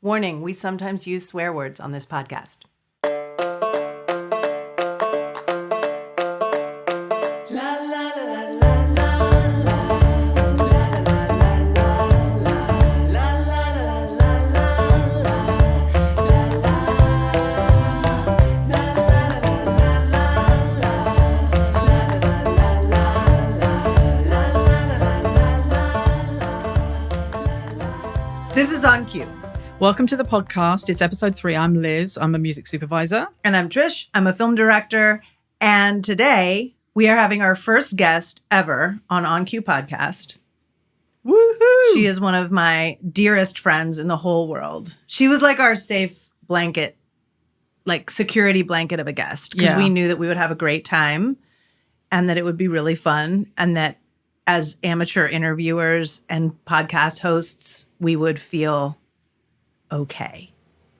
Warning, we sometimes use swear words on this podcast. This is On Cue. Welcome to the podcast. It's episode 3. I'm Liz. I'm a music supervisor. And I'm Trish. I'm a film director. And today we are having our first guest ever on Cue podcast. Woohoo! She is one of my dearest friends in the whole world. She was like our safe blanket, like security blanket of a guest, because we knew that we would have a great time and that it would be really fun, and that as amateur interviewers and podcast hosts, we would feel okay.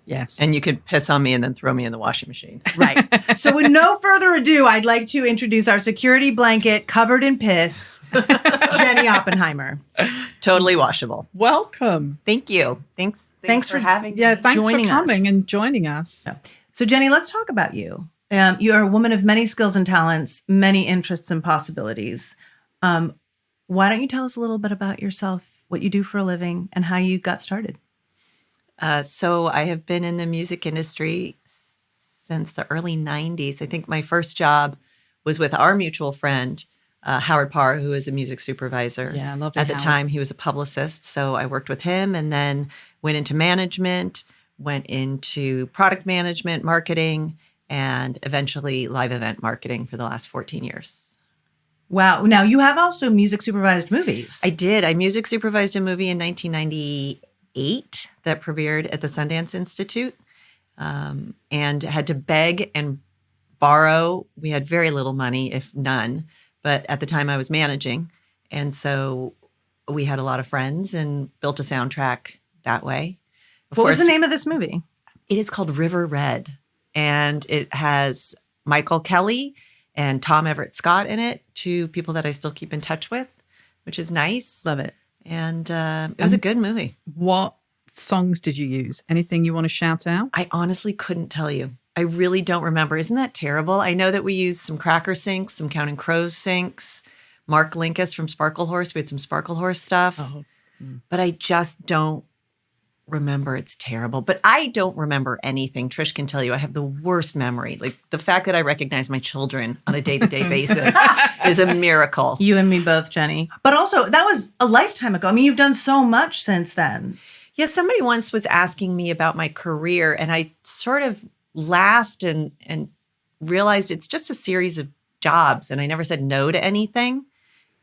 Yes. And you could piss on me and then throw me in the washing machine. Right. So with no further ado, I'd like to introduce our security blanket covered in piss, Jenny Oppenheimer. Totally washable. Welcome. Thank you. Thanks for having me. Yeah, thanks for joining coming us. and joining us. So Jenny, let's talk about you. You are a woman of many skills and talents, many interests and possibilities. Why don't you tell us a little bit about yourself, what you do for a living, and how you got started? So I have been in the music industry since the early 90s. I think my first job was with our mutual friend, Howard Parr, who is a music supervisor. Yeah, lovely At the Howard. time, he was a publicist. So I worked with him and then went into management, went into product management, marketing, and eventually live event marketing for the last 14 years. Wow. Now, you have also music supervised movies. I did. I music supervised a movie in 1998 that premiered at the Sundance Institute, and had to beg and borrow. We had very little money, if none, but at the time I was managing. And so we had a lot of friends and built a soundtrack that way. What was the name of this movie? It is called River Red, and it has Michael Kelly and Tom Everett Scott in it, two people that I still keep in touch with, which is nice. Love it. And it was a good movie. What songs did you use? Anything you want to shout out? I honestly couldn't tell you. I really don't remember. Isn't that terrible? I know that we used some Cracker syncs, some Counting Crows syncs, Mark Linkus from Sparkle Horse. We had some Sparkle Horse stuff. But I just don't remember. It's terrible. But I don't remember anything. Trish can tell you I have the worst memory. Like the fact that I recognize my children on a day-to-day basis is a miracle. You and me both, Jenny. But also, that was a lifetime ago. I mean, you've done so much since then. Yeah, somebody once was asking me about my career, and I sort of laughed and realized it's just a series of jobs, and I never said no to anything,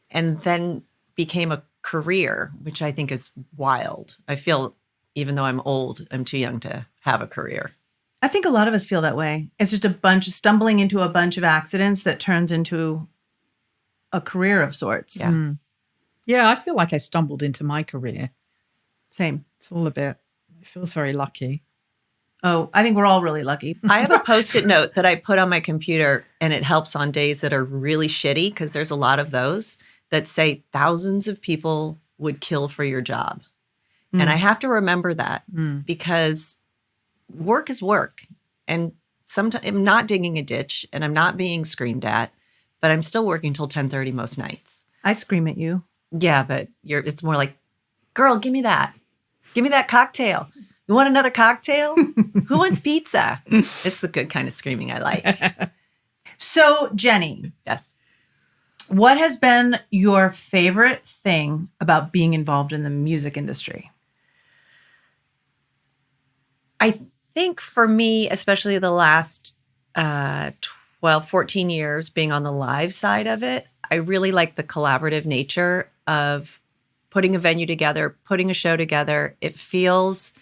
and then became a career, which I think is wild. I feel, even though I'm old, I'm too young to have a career. I think a lot of us feel that way. It's just a bunch of stumbling into a bunch of accidents that turns into a career of sorts. Yeah. Yeah, I feel like I stumbled into my career. Same. It's all a bit, it feels very lucky. Oh, I think we're all really lucky. I have a Post-it note that I put on my computer, and it helps on days that are really shitty, because there's a lot of those, that say thousands of people would kill for your job. And I have to remember that because work is work. And sometimes I'm not digging a ditch and I'm not being screamed at, but I'm still working till 10:30 most nights. I scream at you. Yeah, but it's more like, girl, give me that. Give me that cocktail. You want another cocktail? Who wants pizza? It's the good kind of screaming I like. So, Jenny, Yes. what has been your favorite thing about being involved in the music industry? I think for me, especially the last 14 years being on the live side of it, I really like the collaborative nature of putting a venue together, putting a show together. It feels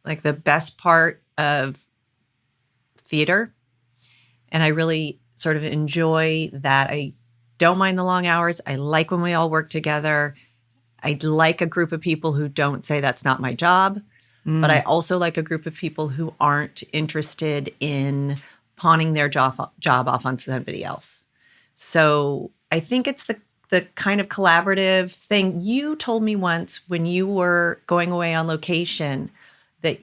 like the best part of theater. And I really sort of enjoy that. I don't mind the long hours. I like when we all work together. I like a group of people who don't say that's not my job. But I also like a group of people who aren't interested in pawning their job off on somebody else. So I think it's the kind of collaborative thing. You told me once when you were going away on location that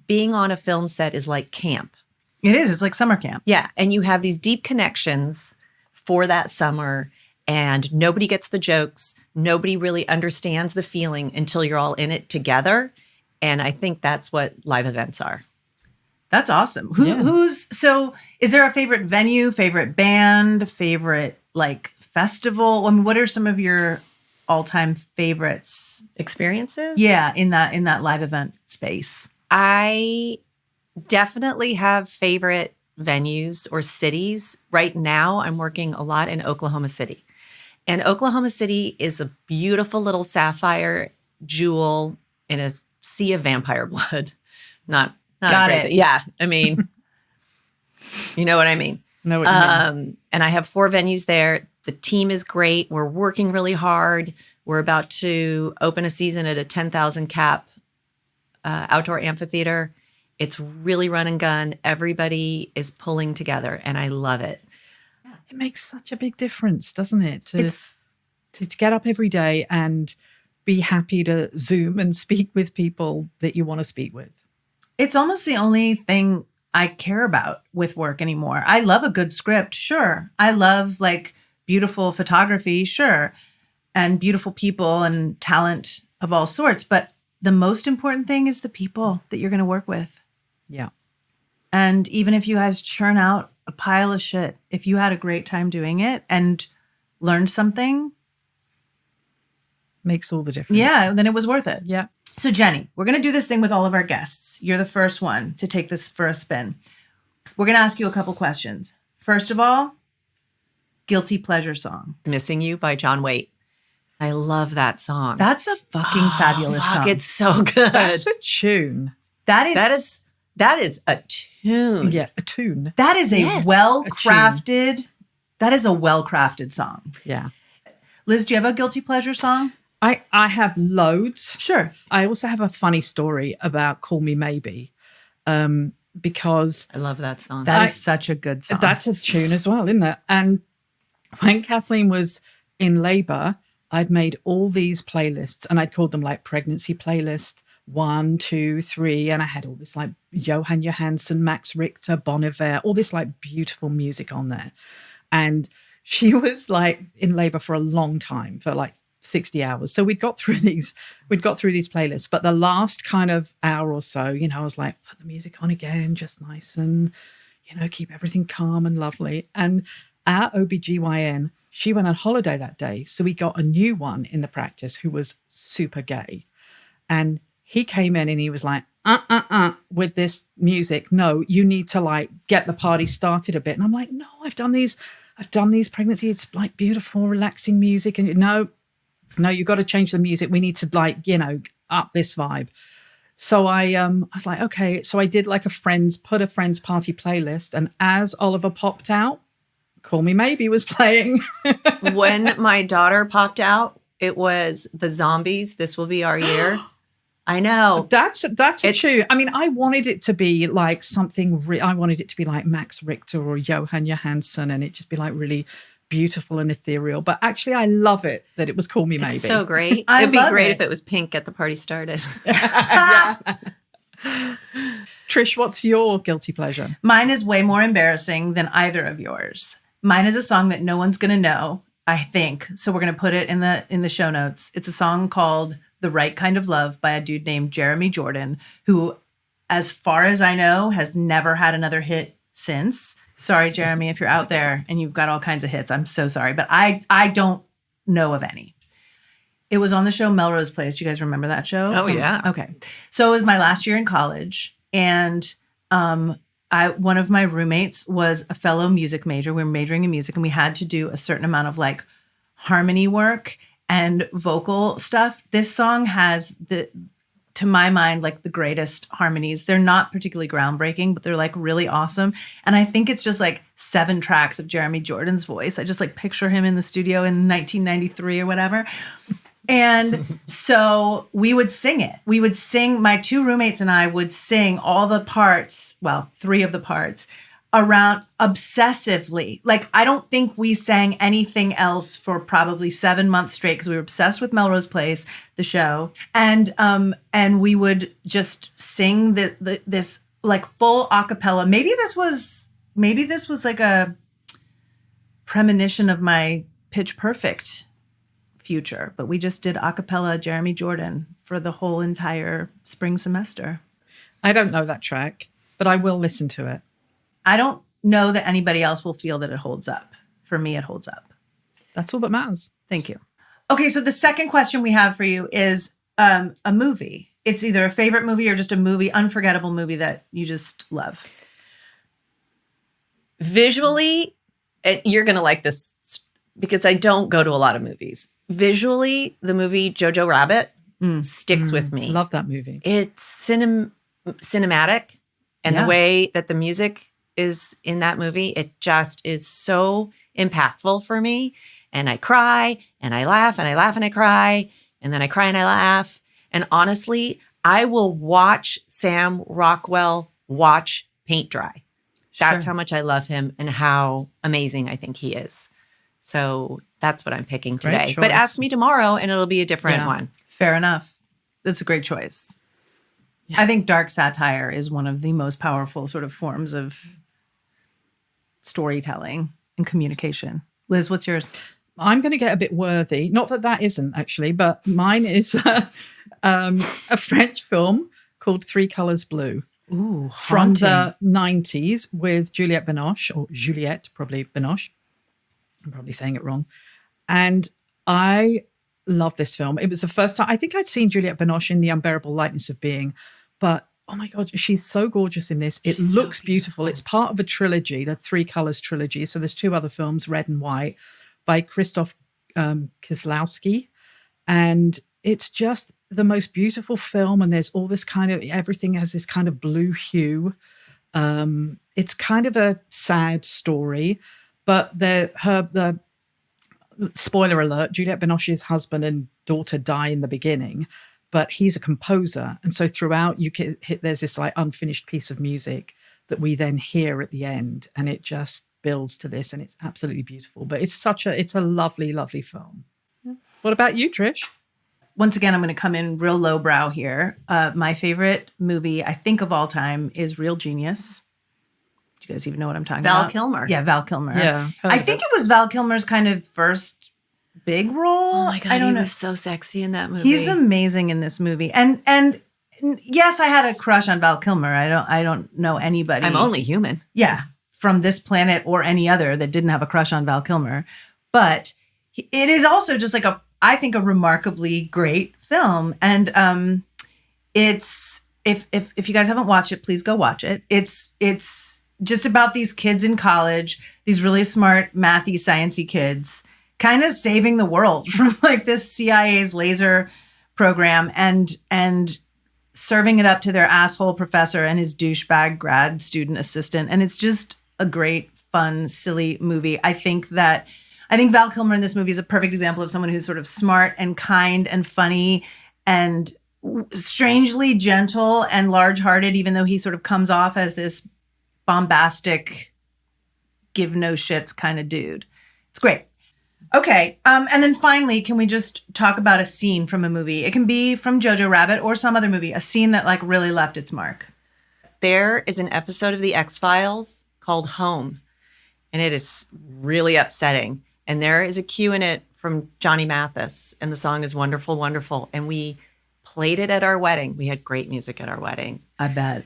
being on a film set is like camp. It is. It's like summer camp. Yeah. And you have these deep connections for that summer, and nobody gets the jokes. Nobody really understands the feeling until you're all in it together. And I think that's what live events are. That's awesome. So is there a favorite venue, favorite band, favorite like festival? I mean, what are some of your all-time favorites? Experiences? Yeah, in that live event space. I definitely have favorite venues or cities. Right now, I'm working a lot in Oklahoma City. And Oklahoma City is a beautiful little sapphire jewel in a sea of vampire blood. Not Got great, it. yeah. I mean, you know what I mean. Know what you mean. And I have 4 venues there. The team is great. We're working really hard. We're about to open a season at a 10,000 cap outdoor amphitheater. It's really run and gun. Everybody is pulling together, and I love it. It makes such a big difference, doesn't it? To get up every day and be happy to Zoom and speak with people that you want to speak with. It's almost the only thing I care about with work anymore. I love a good script, sure. I love like beautiful photography, sure. And beautiful people and talent of all sorts. But the most important thing is the people that you're going to work with. Yeah. And even if you guys churn out a pile of shit, if you had a great time doing it and learned something, makes all the difference. yeah, then it was worth it. Yeah. So Jenny, we're going to do this thing with all of our guests. You're the first one to take this for a spin. We're going to ask you a couple questions. First of all, guilty pleasure song. Missing You by John Waite. I love that song. That's a fucking fabulous song. It's so good. That's a tune. That is a tune. Yeah, a tune. that is a Yes. well-crafted, that is a well-crafted song. Yeah. Liz, do you have a guilty pleasure song? I have loads. Sure. I also have a funny story about Call Me Maybe, because I love that song. That is such a good song. that's a tune as well, isn't it? And when Kathleen was in labor, I'd made all these playlists, and I'd called them like pregnancy playlist 1, 2, 3. And I had all this like Johan Johansson, Max Richter, Bon Iver, all this like beautiful music on there. And she was like in labor for a long time, for like 60 hours. So we'd got through these playlists, but the last kind of hour or so, you know, I was like, put the music on again, just nice and, you know, keep everything calm and lovely. And our OBGYN, she went on holiday that day. So we got a new one in the practice who was super gay. And he came in and he was like, with this music. No, you need to like get the party started a bit. And I'm like, no, I've done these pregnancy. It's like beautiful, relaxing music. And no, you got to change the music. We need to like, you know, up this vibe. So I was like, okay. So I did like a friend's party playlist. And as Oliver popped out, Call Me Maybe was playing. When my daughter popped out, it was the Zombies, This Will Be Our Year. I know. That's a tune. I mean, I wanted it to be like something, I wanted it to be like Max Richter or Johan Johansson, and it just be like really beautiful and ethereal. But actually, I love it that it was Call Me Maybe. It's so great. I It'd be love great it. if it was Pink, Get the Party Started. Trish, what's your guilty pleasure? Mine is way more embarrassing than either of yours. Mine is a song that no one's going to know, I think. So we're going to put it in the show notes. It's a song called The Right Kind of Love by a dude named Jeremy Jordan, who, as far as I know, has never had another hit since. Sorry, Jeremy, if you're out there and you've got all kinds of hits. I'm so sorry, but I don't know of any. It was on the show Melrose Place. You guys remember that show? Oh, yeah. Okay. So it was my last year in college, and one of my roommates was a fellow music major. We were majoring in music, and we had to do a certain amount of like harmony work and vocal stuff. This song has to my mind, like the greatest harmonies. They're not particularly groundbreaking, but they're like really awesome. And I think it's just like 7 tracks of Jeremy Jordan's voice. I just like picture him in the studio in 1993 or whatever. And so we would sing it. We would sing, my 2 roommates and I would sing all the parts, well, 3 of the parts around obsessively. Like, I don't think we sang anything else for probably 7 months straight because we were obsessed with Melrose Place, the show. And we would just sing this like full a cappella. Maybe this was like a premonition of my Pitch Perfect future, but we just did a cappella Jeremy Jordan for the whole entire spring semester. I don't know that track, but I will listen to it. I don't know that anybody else will feel that it holds up. For me, it holds up. That's all that matters. Thank you. Okay, so the second question we have for you is a movie. It's either a favorite movie or just a movie, unforgettable movie that you just love. Visually, you're going to like this because I don't go to a lot of movies. Visually, the movie Jojo Rabbit sticks with me. Love that movie. It's cinematic, and the way that the music is in that movie, it just is so impactful for me. And I cry, and I laugh, and I laugh, and I cry, and then I cry and I laugh. And honestly, I will watch Sam Rockwell watch paint dry. That's how much I love him and how amazing I think he is. So that's what I'm picking today. But ask me tomorrow and it'll be a different one. Fair enough. That's a great choice. Yeah. I think dark satire is one of the most powerful sort of forms of storytelling and communication. Liz, what's yours? I'm going to get a bit worthy. Not that that isn't actually, but mine is a French film called Three Colors Blue. Ooh, from the 90s with Juliette Binoche, or Juliette, probably Binoche. I'm probably saying it wrong. And I love this film. It was the first time, I think I'd seen Juliette Binoche in The Unbearable Lightness of Being, but oh my God, she's so gorgeous in this. It looks so beautiful. It's part of a trilogy, the Three Colors trilogy. So there's two other films, Red and White, by Krzysztof Kieslowski. And it's just the most beautiful film, and there's all this kind of, everything has this kind of blue hue. It's kind of a sad story, but the spoiler alert, Juliette Binoche's husband and daughter die in the beginning, but he's a composer, and so throughout there's this like unfinished piece of music that we then hear at the end, and it just builds to this, and it's absolutely beautiful. But it's a lovely, lovely film. What about you, Trish? Once again, I'm going to come in real lowbrow here. My favorite movie, I think, of all time is Real Genius. Do you guys even know what I'm talking about? Val Kilmer. Yeah, Val Kilmer. Yeah. I think it was Val Kilmer's kind of first big role. Oh my God, I don't know. Was so sexy in that movie. He's amazing in this movie. And yes, I had a crush on Val Kilmer. I don't know anybody. I'm only human. Yeah, from this planet or any other that didn't have a crush on Val Kilmer. But it is also just like I think a remarkably great film. And it's if you guys haven't watched it, please go watch it. It's just about these kids in college, these really smart, mathy, sciencey kids, kind of saving the world from like this CIA's laser program and serving it up to their asshole professor and his douchebag grad student assistant. And it's just a great, fun, silly movie. I think Val Kilmer in this movie is a perfect example of someone who's sort of smart and kind and funny and strangely gentle and large-hearted, even though he sort of comes off as this bombastic, give no shits kind of dude. It's great. Okay. And then finally, can we just talk about a scene from a movie? It can be from Jojo Rabbit or some other movie, a scene that like really left its mark. There is an episode of The X-Files called Home, and it is really upsetting. And there is a cue in it from Johnny Mathis, and the song is Wonderful, Wonderful. And we played it at our wedding. We had great music at our wedding. I bet.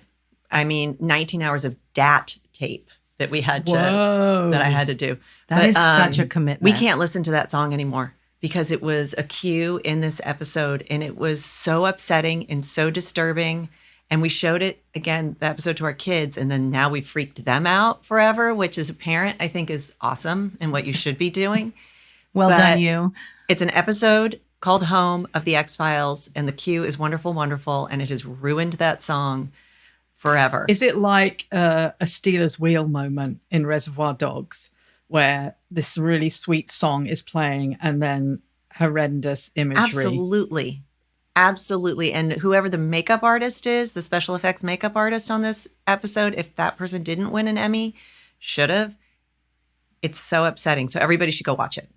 I mean, 19 hours of DAT tape that we had that I had to do. That is such a commitment. We can't listen to that song anymore because it was a cue in this episode, and it was so upsetting and so disturbing. And we showed it again, the episode, to our kids, and then now we freaked them out forever, which as a parent, I think is awesome and what you should be doing. Well done, you. It's an episode called Home of The X-Files, and the cue is Wonderful, Wonderful, and it has ruined that song forever. Is it like a Steelers wheel moment in Reservoir Dogs where this really sweet song is playing and then horrendous imagery? Absolutely. Absolutely. And whoever the makeup artist is, the special effects makeup artist on this episode, if that person didn't win an Emmy, should have. It's so upsetting. So everybody should go watch it.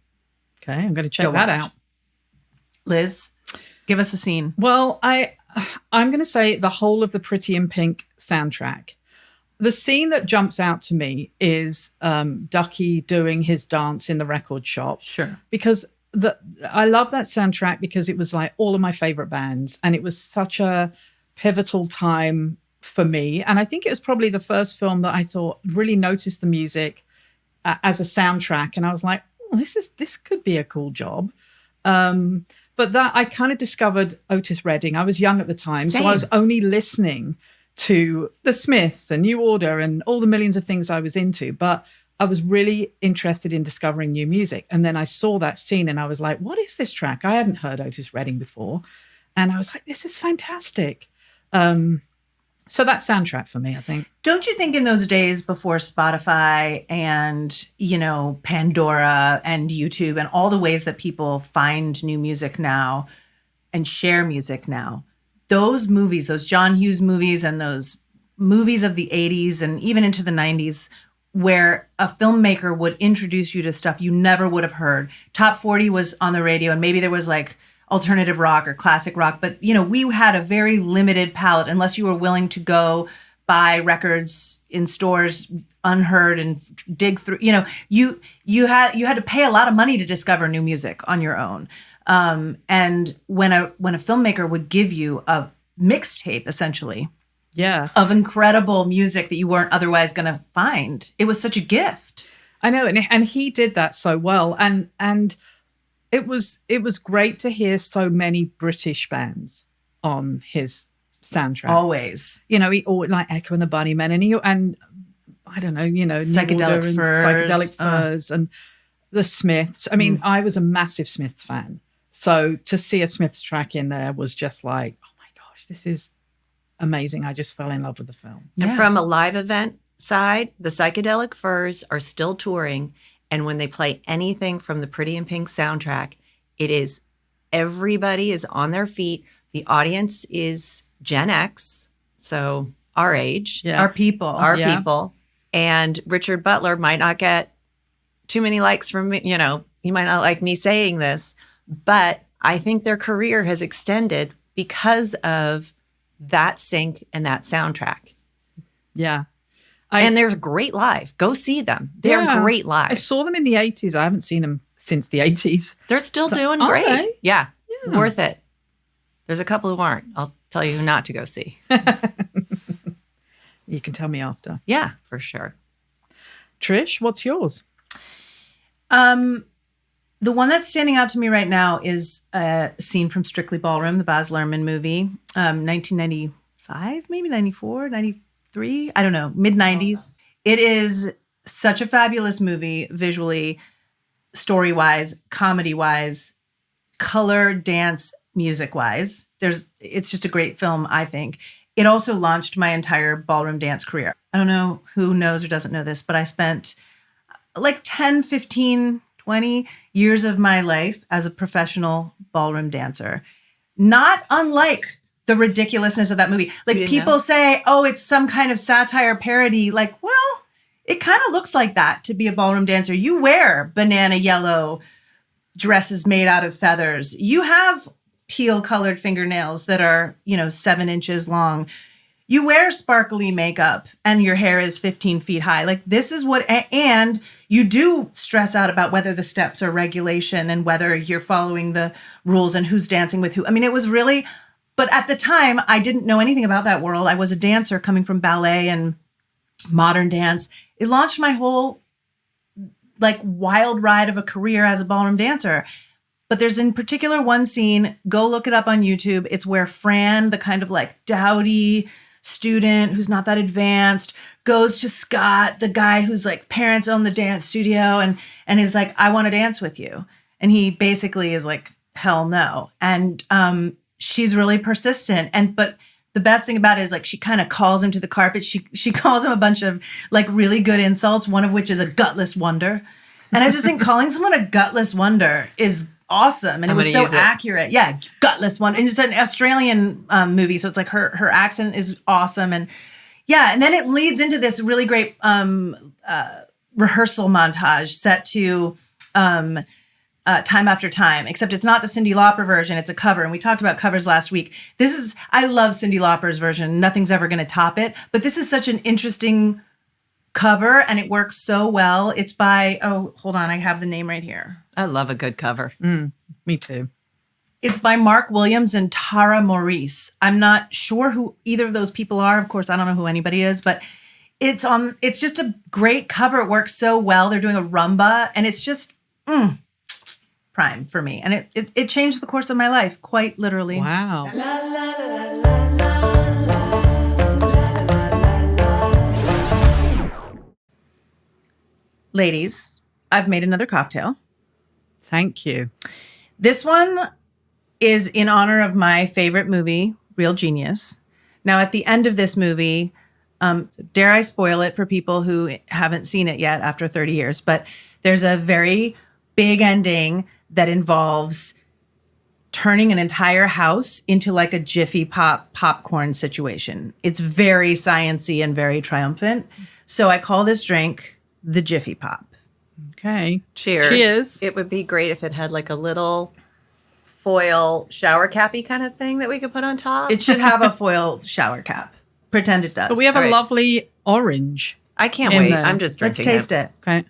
Okay, I'm going to check that out. Liz, give us a scene. Well, I'm going to say the whole of the Pretty in Pink soundtrack. The scene that jumps out to me is Ducky doing his dance in the record shop. Sure. Because I love that soundtrack because it was like all of my favorite bands, and it was such a pivotal time for me. And I think it was probably the first film that I thought really noticed the music as a soundtrack. And I was like, oh, this could be a cool job. But that I kind of discovered Otis Redding. I was young at the time, so I was only listening to the Smiths and New Order and all the millions of things I was into. But I was really interested in discovering new music. And then I saw that scene and I was like, what is this track? I hadn't heard Otis Redding before. And I was like, this is fantastic. So that's soundtrack for me, I think. Don't you think in those days before Spotify and, Pandora and YouTube and all the ways that people find new music now and share music now, those movies, those John Hughes movies and those movies of the 80s and even into the 90s, where a filmmaker would introduce you to stuff you never would have heard. Top 40 was on the radio, and maybe there was like alternative rock or classic rock, but we had a very limited palette unless you were willing to go buy records in stores unheard and dig through. You had to pay a lot of money to discover new music on your own. And when a filmmaker would give you a mixtape, essentially, of incredible music that you weren't otherwise going to find, it was such a gift. I know, and he did that so well, and it was great to hear so many British bands on his soundtrack. Always, he like Echo and the Bunnymen, and I don't know, Psychedelic Furs and the Smiths. I mean, I was a massive Smiths fan, so to see a Smiths track in there was just like, oh my gosh, this is amazing. I just fell in love with the film. And from a live event side, the Psychedelic Furs are still touring. And when they play anything from the Pretty in Pink soundtrack, it is everybody is on their feet. The audience is Gen X, so our age. Yeah. Our people. People. And Richard Butler might not get too many likes from me. He might not like me saying this, but I think their career has extended because of that sync and that soundtrack. Yeah. And they're great live. Go see them. They're great live. I saw them in the 80s. I haven't seen them since the 80s. They're still doing great. They? Yeah. Worth it. There's a couple who aren't. I'll tell you who not to go see. You can tell me after. Yeah, for sure. Trish, what's yours? The one that's standing out to me right now is a scene from Strictly Ballroom, the Baz Luhrmann movie, 1995, maybe 94, 93. I don't know, mid-90s. It is such a fabulous movie, visually, story-wise, comedy-wise, color, dance, music-wise. It's just a great film, I think. It also launched my entire ballroom dance career. I don't know who knows or doesn't know this, but I spent like 10, 15, 20 years of my life as a professional ballroom dancer. Not unlike the ridiculousness of that movie. Like people say, oh, it's some kind of satire parody. Like, well, it kind of looks like that to be a ballroom dancer. You wear banana yellow dresses made out of feathers. You have teal colored fingernails that are, 7 inches long. You wear sparkly makeup and your hair is 15 feet high. Like this is and you do stress out about whether the steps are regulation and whether you're following the rules and who's dancing with who. I mean, it was really, but at the time I didn't know anything about that world. I was a dancer coming from ballet and modern dance. It launched my whole like wild ride of a career as a ballroom dancer. But there's in particular one scene, go look it up on YouTube. It's where Fran, the kind of like dowdy student who's not that advanced, goes to Scott, the guy whose like parents own the dance studio, and is like, I want to dance with you. And he basically is like, hell no. And she's really persistent. But the best thing about it is like she kind of calls him to the carpet. She calls him a bunch of like really good insults, one of which is a gutless wonder. And I just think calling someone a gutless wonder is awesome, and it was so use it. accurate. Yeah, gutless one, and it's an Australian movie, so it's like her accent is awesome, and and then it leads into this really great rehearsal montage set to Time After Time, except it's not the Cyndi Lauper version, it's a cover. And we talked about covers last week. I love Cyndi Lauper's version. Nothing's ever going to top it. But this is such an interesting cover and it works so well. It's by, hold on, I have the name right here. I love a good cover. Me too. It's by Mark Williams and Tara Maurice. I'm not sure who either of those people are. Of course, I don't know who anybody is, but it's just a great cover. It works so well. They're doing a rumba and it's just prime for me. And it changed the course of my life, quite literally. Wow. Ladies, I've made another cocktail. Thank you. This one is in honor of my favorite movie, Real Genius. Now, at the end of this movie, dare I spoil it for people who haven't seen it yet after 30 years, but there's a very big ending that involves turning an entire house into like a Jiffy Pop popcorn situation. It's very sciencey and very triumphant. So I call this drink the Jiffy Pop. Okay. Cheers. Cheers. It would be great if it had like a little foil shower cappy kind of thing that we could put on top. It should have a foil shower cap. Pretend it does. But we have All a right. lovely orange. I can't in wait. there. I'm just Let's drinking taste it. Okay.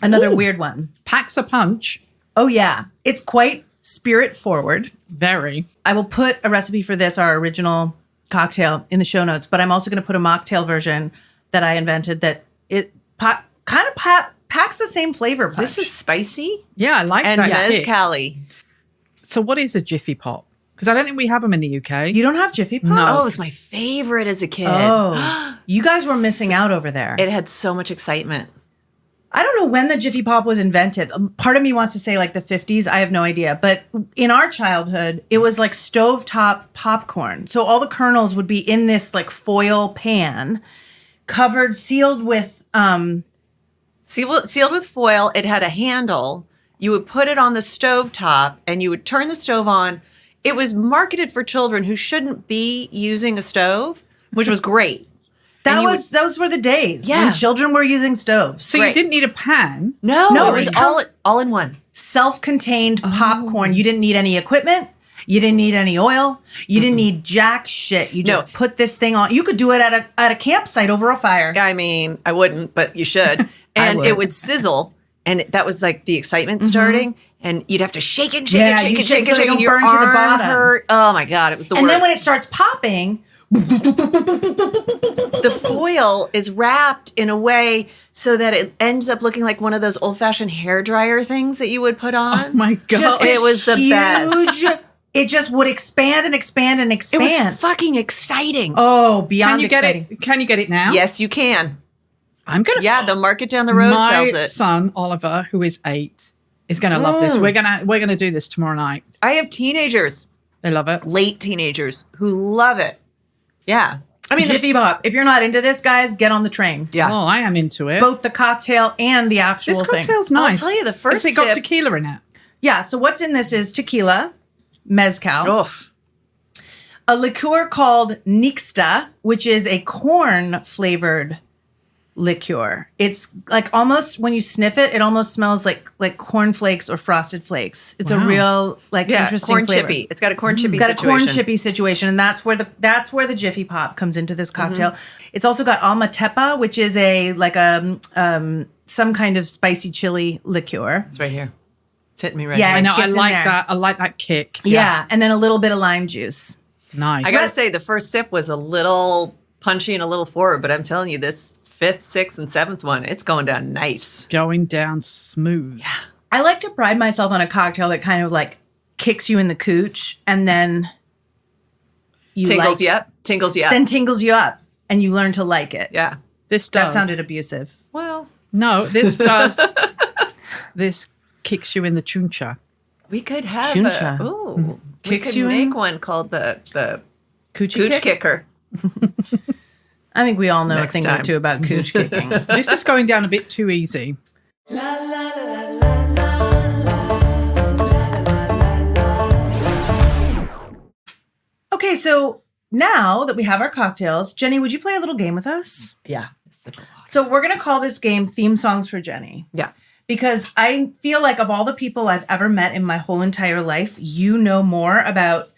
Another Ooh. weird one. Packs a punch. Oh, yeah. It's quite spirit forward. Very. I will put a recipe for this, our original cocktail, in the show notes, but I'm also going to put a mocktail version that I invented that it kind of packs the same flavor punch. This is spicy Yeah, I like and that. kick. mezcal-y. So what is a Jiffy Pop? Because I don't think we have them in the UK. You don't have Jiffy Pop? No. Oh, it was my favorite as a kid. Oh, you guys were missing out over there. It had so much excitement. I don't know when the Jiffy Pop was invented. Part of me wants to say like the 50s. I have no idea. But in our childhood, it was like stovetop popcorn. So all the kernels would be in this like foil pan, covered, sealed with... Sealed with foil. It had a handle. You would put it on the stove top and you would turn the stove on. It was marketed for children who shouldn't be using a stove, which was great. Those were the days Yeah. when children were using stoves. So you Right. didn't need a pan. No, No, it was it all in one. Self-contained popcorn. You didn't need any equipment. You didn't need any oil. You didn't need jack shit. You just put this thing on. You could do it at a campsite over a fire. I mean, I wouldn't, but you should. And would. it would sizzle. And that was like the excitement starting. And you'd have to shake it, shake Yeah, it, shake you it, shake shake so it, they shake it. don't And your burn to the arm bottom. hurt. Oh my God, it was the And worst. then when it starts popping, the foil is wrapped in a way so that it ends up looking like one of those old-fashioned hairdryer things that you would put on. Oh my God. just it was the best. huge. It just would expand and expand and It expand. was fucking exciting. Oh, beyond Can you get exciting. it? Can you get it now? Yes, you can. I'm gonna. Yeah, the market down the road My sells it. son Oliver, who is 8, is gonna love this. We're gonna do this tomorrow night. I have teenagers, They love it. late teenagers, who love it. Yeah. I mean, Jiffy Pop. If you're not into this, guys, get on the train. yeah. Oh, I am into it. Both the cocktail and the actual This thing. cocktail's nice. I'll tell you, the first Has it got sip- tequila in it? Yeah, so what's in this is tequila, mezcal, Oh, a liqueur called Nixta, which is a corn-flavored liqueur. It's like almost, when you sniff it, it almost smells like cornflakes or frosted flakes. It's a Wow. real yeah, interesting corn flavor. chippy. It's got a corn chippy It's got a situation. corn chippy situation, and that's where the Jiffy Pop comes into this cocktail. It's also got Almatepa, which is some kind of spicy chili liqueur. It's right here. It's hitting me right Yeah, here. I know. I gets in like there. that. I like that kick. Yeah, and then a little bit of lime juice. Nice. I gotta say, the first sip was a little punchy and a little forward, but I'm telling you, this 5th, 6th, and 7th one, it's going down nice. Going down smooth. Yeah. I like to pride myself on a cocktail that kind of like kicks you in the cooch and then you Tingles like, you up. Tingles you up. then tingles you up and you learn to like it. Yeah. This That does. sounded abusive. Well, No, this does. This kicks you in the chuncha. we could have Chuncha. we Kicks could you make in? one called the Coochie Cooch kick? Kicker. I think we all know Next a thing time. or two about cooch kicking. This is going down a bit too easy. Okay, so now that we have our cocktails, Jenny, would you play a little game with us? Yeah. So we're going to call this game Theme Songs for Jenny. Yeah. Because I feel like of all the people I've ever met in my whole entire life, you know more about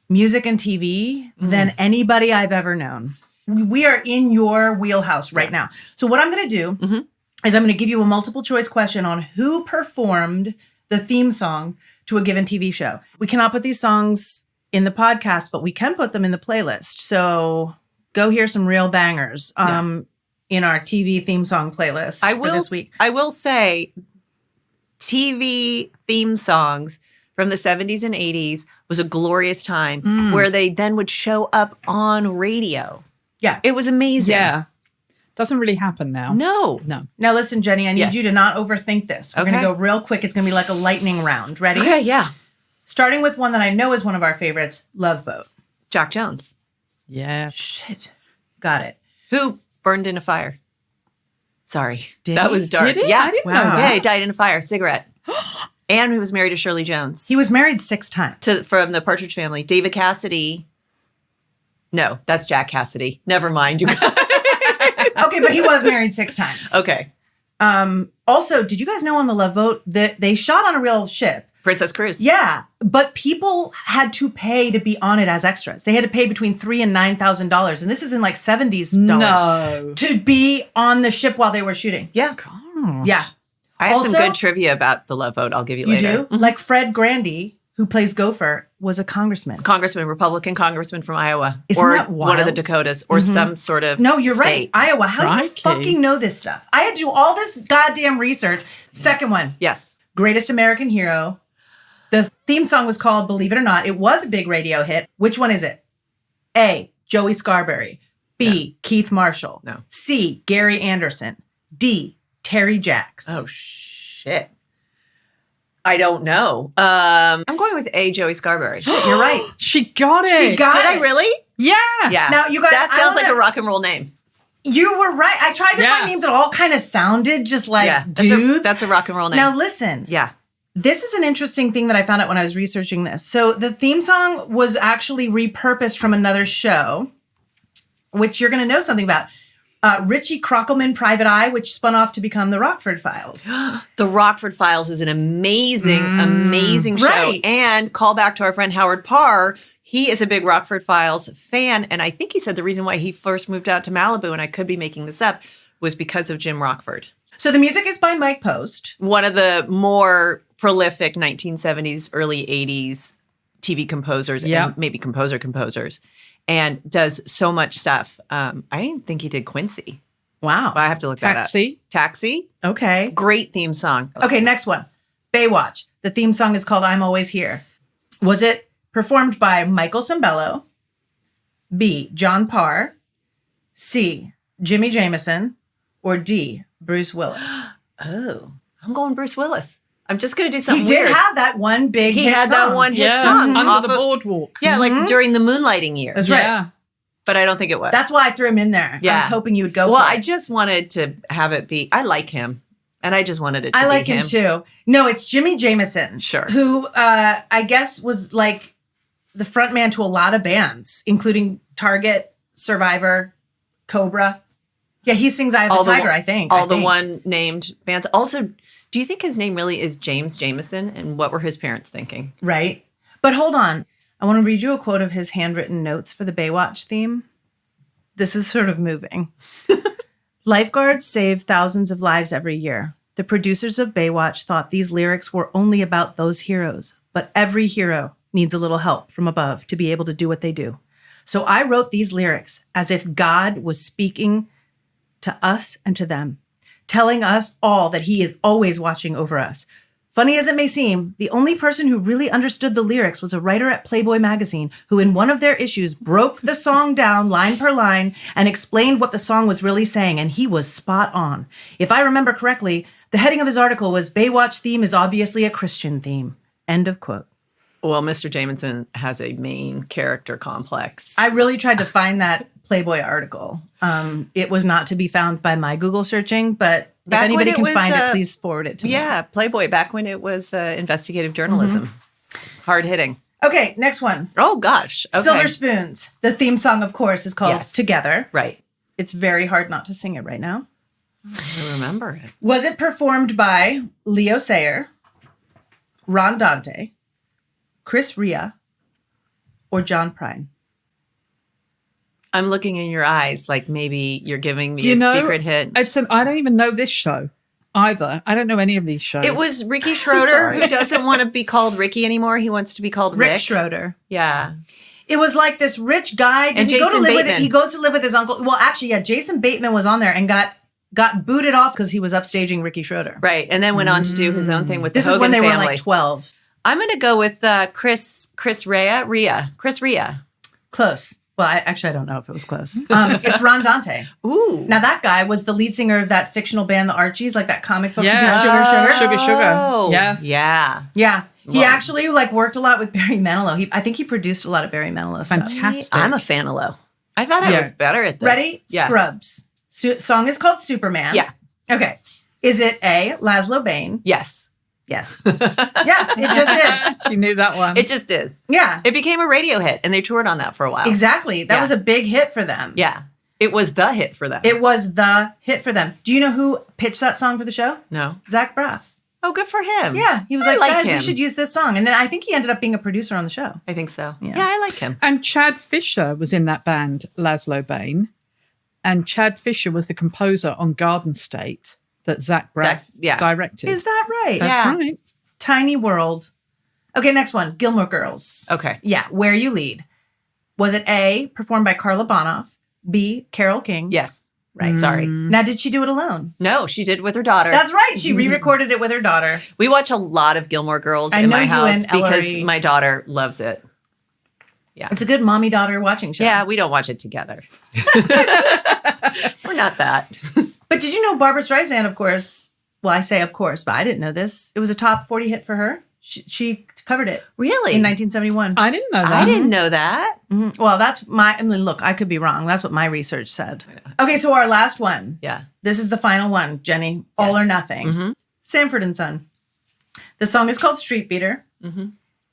music and TV than anybody I've ever known. We are in your wheelhouse right now. So what I'm going to do is I'm going to give you a multiple choice question on who performed the theme song to a given TV show. We cannot put these songs in the podcast, but we can put them in the playlist. So go hear some real bangers in our TV theme song playlist for this week. I will say TV theme songs from the 70s and 80s was a glorious time where they then would show up on radio. Yeah. It was amazing. Yeah. Doesn't really happen now. No. Now listen, Jenny, I need Yes. you to not overthink this. We're going to Okay. go real quick. It's going to be like a lightning round. Ready? Okay, yeah. Starting with one that I know is one of our favorites, Love Boat. Jack Jones. Yeah. Shit. Got it. Who burned in a fire? Sorry. Did that he? was dark. Did he? Yeah. I didn't Wow. know that. Yeah, he died in a fire, cigarette. And he was married to Shirley Jones. He was married 6 times. From the Partridge Family. David Cassidy. No, that's Jack Cassidy. Never mind. You guys. Okay, but he was married 6 times. Okay. Also, did you guys know on the Love Boat that they shot on a real ship? Princess Cruise. Yeah, but people had to pay to be on it as extras. They had to pay between $3,000 and $9,000, and this is in like 70s dollars No. to be on the ship while they were shooting. Yeah. Yeah, I have some Also- good trivia about the Love Boat. I'll give you you later. do. Like Fred Grandy, who plays Gopher, was a congressman. Congressman, Republican congressman from Iowa. Isn't or that one of the wild? Dakotas or some sort of No, you're state. right. Iowa. How do you Crikey. fucking know this stuff? I had to do all this goddamn research. Second one, Yes. Greatest American Hero. The theme song was called Believe It or Not. It was a big radio hit. Which one is it? A, Joey Scarberry. B, Keith Marshall. No. C, Gary Anderson. D, Terry Jacks. Oh, shit. I don't know. I'm going with A, Joey Scarberry. You're right. She got it. She got Did it. I really? Yeah. Yeah. Now, you guys, that I sounds like wanna- a rock and roll name. You were right. I tried to Yeah. find names that all kind of sounded just like Yeah. dudes. That's a rock and roll name. Now, listen. yeah. This is an interesting thing that I found out when I was researching this. So the theme song was actually repurposed from another show, which you're going to know something about. Richie Krockelman, Private Eye, which spun off to become the Rockford Files. The Rockford Files is an amazing show. right. And call back to our friend Howard Parr. He is a big Rockford Files fan. And I think he said the reason why he first moved out to Malibu, and I could be making this up, was because of Jim Rockford. So the music is by Mike Post. One of the more prolific 1970s, early 80s TV composers Yeah. and maybe composers, and does so much stuff. I didn't think he did Quincy. Wow. I have to look that up. Taxi. Taxi. Okay. Great theme song. Okay, next one. Baywatch. The theme song is called I'm Always Here. Was it performed by Michael Cimbello? B, John Parr? C, Jimmy Jameson? Or D, Bruce Willis? Oh, I'm going Bruce Willis. I'm just going to do He something did weird. have that one big He hit had song. that one hit Yeah. song Under off the of- boardwalk. Yeah, like during the moonlighting years. That's right. Yeah. But I don't think it was. That's why I threw him in there. I Yeah. was hoping you would go Well, for I it. just wanted to have it be. I like him, and I just wanted it to I be like him too. No, it's Jimmy Jameson. Sure. Who I guess was like the front man to a lot of bands, including Target, Survivor, Cobra. Yeah, he sings "I Have a Tiger," I think. All the one named bands. Also, do you think his name really is James Jameson? And what were his parents thinking? Right. But hold on. I want to read you a quote of his handwritten notes for the Baywatch theme. This is sort of moving. Lifeguards save thousands of lives every year. The producers of Baywatch thought these lyrics were only about those heroes, but every hero needs a little help from above to be able to do what they do. So I wrote these lyrics as if God was speaking to us and to them, telling us all that he is always watching over us. Funny as it may seem, the only person who really understood the lyrics was a writer at Playboy magazine who in one of their issues broke the song down line per line and explained what the song was really saying, and he was spot on. If I remember correctly, the heading of his article was Baywatch theme is obviously a Christian theme. End of quote. Well, Mr. Jameson has a main character complex. I really tried to find that Playboy article. It was not to be found by my Google searching, but if anybody can find it, please forward it to me. Yeah, Playboy, back when it was investigative journalism. Hard hitting. Okay, next one. Oh, gosh. Okay. Silver Spoons. The theme song, of course, is called Together. Right. It's very hard not to sing it right now. I remember it. Was it performed by Leo Sayer, Ron Dante, Chris Rea, or John Prine? I'm looking in your eyes like maybe you're giving me a secret hint. I don't even know this show either. I don't know any of these shows. It was Ricky Schroeder, who doesn't want to be called Ricky anymore. He wants to be called Rick. Schroeder. Yeah. It was like this rich guy. And Jason Bateman. He goes to live with his uncle. Well, actually, yeah, Jason Bateman was on there and got booted off because he was upstaging Ricky Schroeder. Right. And then went on to do his own thing with the Hogan family. This is when they family. were like 12. I'm going to go with Chris Rea. Close. Well, I don't know if it was close. It's Ron Dante. Ooh. Now, that guy was the lead singer of that fictional band, the Archies, like that comic book. Yeah. Sugar. Oh. Yeah. Yeah. Yeah. He actually worked a lot with Barry Manilow. I think he produced a lot of Barry Manilow stuff. Fantastic. I'm a fan of Low. I thought I was better at this. Ready? Yeah. Scrubs. Song is called Superman. Yeah. Okay. Is it A, Laszlo Bane? Yes. Yes. Yes, it just is. She knew that one. It just is. Yeah. It became a radio hit, and they toured on that for a while. Exactly. That was a big hit for them. Yeah. It was the hit for them. It was the hit for them. Do you know who pitched that song for the show? No. Zach Braff. Oh, good for him. Yeah. He was I like, guys, him. we should use this song. And then I think he ended up being a producer on the show. I think so. Yeah. Yeah, I like him. And Chad Fisher was in that band, Laszlo Bane. And Chad Fisher was the composer on Garden State that Zach Braff directed. Is that right? That's right. Tiny World. Okay, next one. Gilmore Girls. Okay. Yeah. Where You Lead. Was it A, performed by Carla Bonoff? B, Carole King? Yes. Right. Sorry. Now, did she do it alone? No, she did with her daughter. That's right. She re-recorded it with her daughter. We watch a lot of Gilmore Girls in my house because my daughter loves it. Yeah. It's a good mommy-daughter watching show. Yeah, we don't watch it together. We're not that. But did you know Barbra Streisand, of course, well, I say of course, but I didn't know this. It was a top 40 hit for her. She covered it. Really? In 1971. I didn't know that. I didn't know that. Mm-hmm. Well, look, I could be wrong. That's what my research said. Okay, so our last one. Yeah. This is the final one, Jenny. All or Nothing. Mm-hmm. Sanford and Son. The song is called Street Beater. Mm-hmm.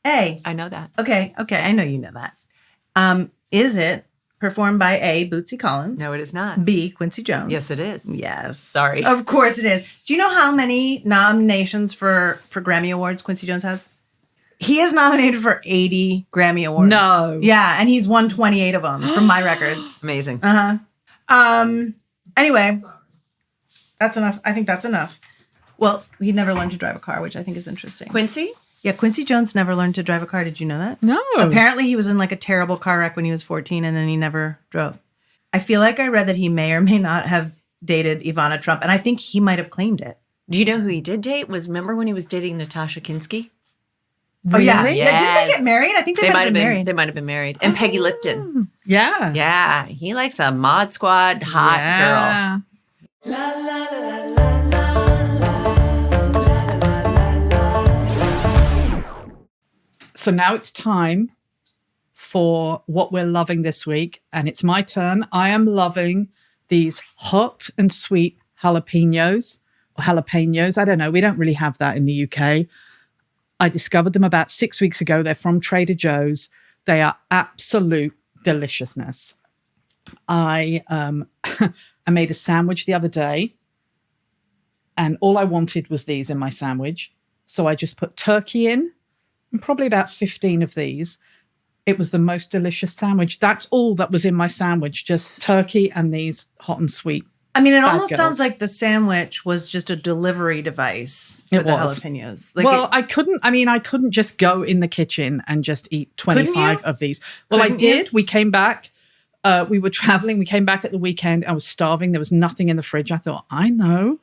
A. I know that. Okay, I know you know that. Is it performed by A, Bootsy Collins? No, it is not. B, Quincy Jones? Yes, it is. Yes. Sorry. Of course it is. Do you know how many nominations for Grammy Awards Quincy Jones has? He is nominated for 80 Grammy Awards. No. Yeah, and he's won 28 of them from my records. Amazing. Anyway, that's enough. I think that's enough. Well, he never learned to drive a car, which I think is interesting. Quincy? Yeah, Quincy Jones never learned to drive a car. Did you know that? No. Apparently he was in like a terrible car wreck when he was 14 and then he never drove. I feel like I read that he may or may not have dated Ivana Trump, and I think he might have claimed it. Do you know who he did date? Remember when he was dating Natasha Kinski? Oh, yeah. Really? Yeah, didn't they get married? I think they might have been married. They might have been married. And Peggy Lipton. Yeah. Yeah. He likes a Mod Squad hot girl. So now it's time for what we're loving this week. And it's my turn. I am loving these hot and sweet jalapenos. Or jalapenos. I don't know. We don't really have that in the UK. I discovered them about 6 weeks ago. They're from Trader Joe's. They are absolute deliciousness. I made a sandwich the other day, and all I wanted was these in my sandwich. So I just put turkey in, and probably about 15 of these. It was the most delicious sandwich. That's all that was in my sandwich, just turkey and these hot and sweet. I mean, it almost girls. sounds like the sandwich was just a delivery device for It the was. jalapenos. I couldn't just go in the kitchen and just eat 25 of these. Well, Couldn't I did. you? We came back. We were traveling. We came back at the weekend. I was starving. There was nothing in the fridge. I thought, I know.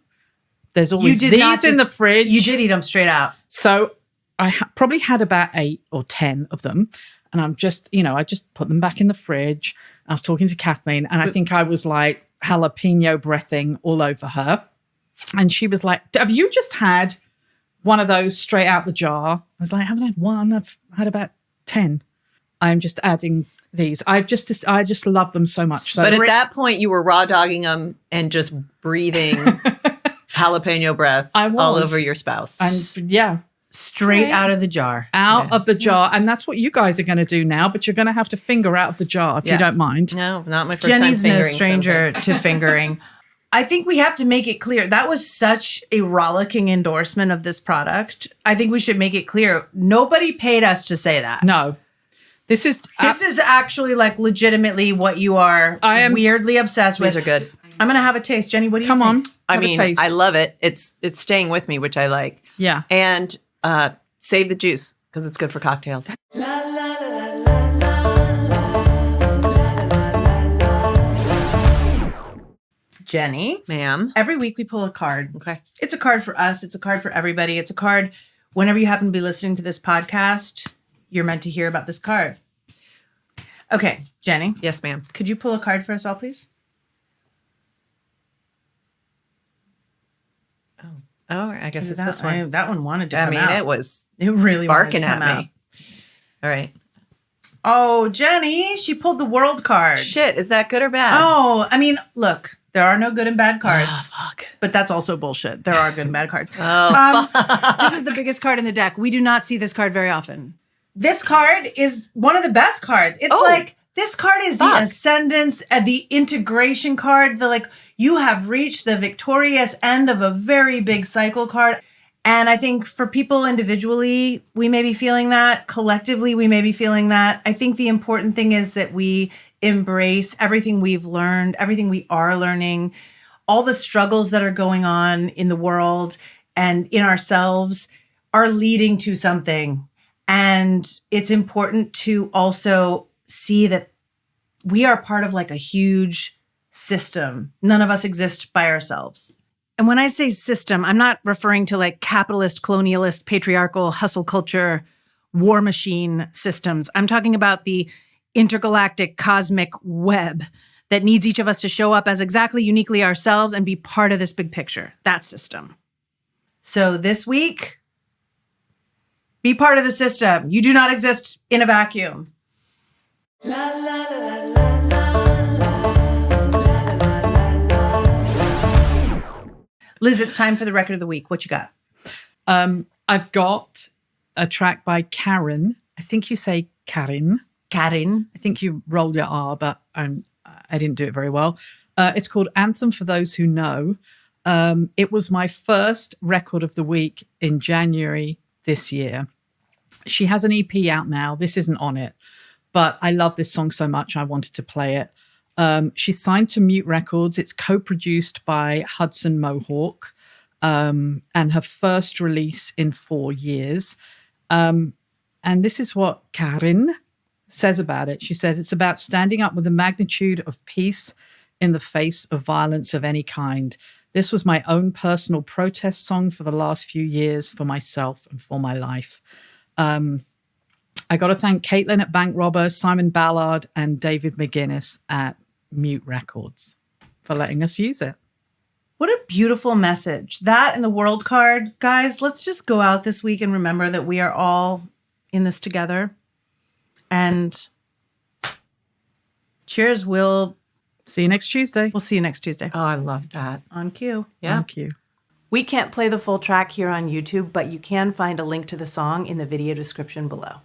There's always these in the fridge. You did eat them straight out. So I probably had about 8 or 10 of them. And I'm just, I just put them back in the fridge. I was talking to Kathleen, and I think I was like jalapeno breathing all over her. And she was like, have you just had one of those straight out the jar. I was like, I haven't had one. I've had about 10. I'm just adding these. I just love them so much. So But at that point, you were raw dogging them and just breathing jalapeno breath all over your spouse. And yeah. Straight out of the jar. Out of the jar. And that's what you guys are going to do now, but you're going to have to finger out of the jar if you don't mind. No, not my first Jenny's time fingering. no stranger to fingering. I think we have to make it clear. That was such a rollicking endorsement of this product. I think we should make it clear. Nobody paid us to say that. No. This is actually like legitimately what you are weirdly obsessed with. These are good. I'm going to have a taste. Jenny, what do you think? Come on. I mean, I love it. It's staying with me, which I like. Yeah. And save the juice because it's good for cocktails. Jenny. Ma'am. Every week we pull a card. Okay. It's a card for us. It's a card for everybody. It's a card whenever you happen to be listening to this podcast, you're meant to hear about this card. Okay, Jenny. Yes, ma'am. Could you pull a card for us all, please? Oh, I guess it's this one. That one wanted to come out. It really barking wanted to at come me. All right. Oh, Jenny, she pulled the world card. Shit, is that good or bad? Oh, I mean, look, there are no good and bad cards. Oh, fuck. But that's also bullshit. There are good and bad cards. Fuck. This is the biggest card in the deck. We do not see this card very often. This card is one of the best cards. It's like, this card is the ascendance, the integration card. You have reached the victorious end of a very big cycle card. And I think for people individually, we may be feeling that. Collectively, we may be feeling that. I think the important thing is that we embrace everything we've learned, everything we are learning, all the struggles that are going on in the world and in ourselves are leading to something. And it's important to also see that we are part of like a huge system. None of us exist by ourselves. And when I say system, I'm not referring to like capitalist, colonialist, patriarchal, hustle culture, war machine systems. I'm talking about the intergalactic cosmic web that needs each of us to show up as exactly uniquely ourselves and be part of this big picture, that system. So this week, be part of the system. You do not exist in a vacuum. La, la, la, la, Liz, it's time for the record of the week. What you got? I've got a track by Karen. I think you say Karin. Karin. I think you rolled your R, but I didn't do it very well. It's called Anthem for Those Who Know. It was my first record of the week in January this year. She has an EP out now. This isn't on it, but I love this song so much I wanted to play it. She's signed to Mute Records. It's co-produced by Hudson Mohawk, and her first release in 4 years. And this is what Karin says about it. She says, it's about standing up with the magnitude of peace in the face of violence of any kind. This was my own personal protest song for the last few years for myself and for my life. I got to thank Caitlin at Bank Robber, Simon Ballard, and David McGuinness at Mute Records for letting us use it. What a beautiful message. That and the world card. Guys, let's just go out this week and remember that we are all in this together. And cheers. We'll see you next Tuesday. We'll see you next Tuesday. Oh, I love that. On Cue. Yeah. On Cue. We can't play the full track here on YouTube, but you can find a link to the song in the video description below.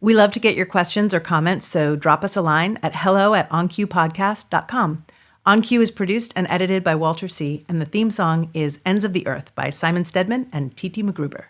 We love to get your questions or comments, so drop us a line at hello@oncuepodcast.com. On Cue is produced and edited by Walter Sie, and the theme song is Ends of the Earth by Simon Stedman and Titi McGruber.